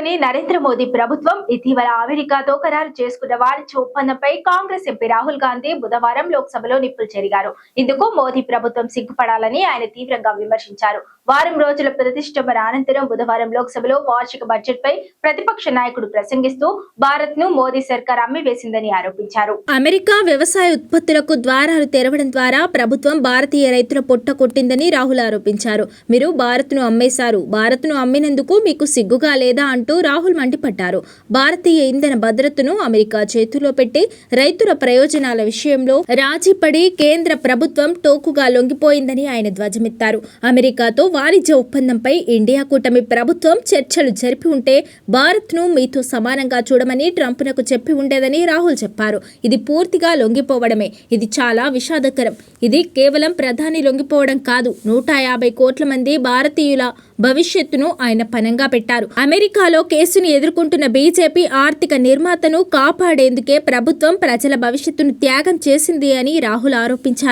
కేంద్రంలోని నరేంద్ర మోదీ ప్రభుత్వం ఇటీవల అమెరికాతో ఖరారు చేసుకున్న వాణిజ్య ఒప్పందంపై కాంగ్రెస్ ఎంపీ రాహుల్ గాంధీ బుధవారం లోక్సభలో నిప్పులు చెరిగారు. ఇందుకు మోదీ ప్రభుత్వం సిగ్గుపడాలని ఆయన తీవ్రంగా విమర్శించారు. వారం రోజుల ప్రతిష్టంభన అనంతరం బుధవారం లోక్సభలో వార్షిక బడ్జెట్ పై ప్రతిపక్ష నాయకుడు ప్రసంగిస్తూ భారత్ ను మోదీ సర్కార్ అమ్మివేసిందని ఆరోపించారు. అమెరికా వ్యవసాయ ఉత్పత్తులకు ద్వారాలు తెరవడం ద్వారా ప్రభుత్వం భారతీయ రైతుల పొట్ట కొట్టిందని రాహుల్ ఆరోపించారు. మీరు భారత్ ను అమ్మేశారు, భారత్ ను అమ్మినందుకు మీకు సిగ్గుగా లేదా అంటూ రాహుల్ మండిపడ్డారు. భారతీయ ఇంధన భద్రతను అమెరికా చేతుల్లో పెట్టి రైతుల ప్రయోజనాల విషయంలో రాజీపడి కేంద్ర ప్రభుత్వం టోకుగా లొంగిపోయిందని ఆయన ధ్వజమెత్తారు. అమెరికాతో వాణిజ్య ఒప్పందంపై ఇండియా కూటమి ప్రభుత్వం చర్చలు జరిపి ఉంటే భారత్ ను మీతో సమానంగా చూడమని ట్రంప్నకు చెప్పి ఉండేదని రాహుల్ చెప్పారు. ఇది పూర్తిగా లొంగిపోవడమే. ఇది చాలా విషాదకరం. ఇది కేవలం ప్రధాని లొంగిపోవడం కాదు, 150 కోట్ల మంది భారతీయుల భవిష్యత్తును ఆయన పనంగా పెట్టారు. అమెరికాలో కేసును ఎదుర్కొంటున్న బీజేపీ ఆర్థిక నిర్మాతను కాపాడేందుకే ప్రభుత్వం ప్రజల భవిష్యత్తును త్యాగం చేసింది అని రాహుల్ ఆరోపించారు.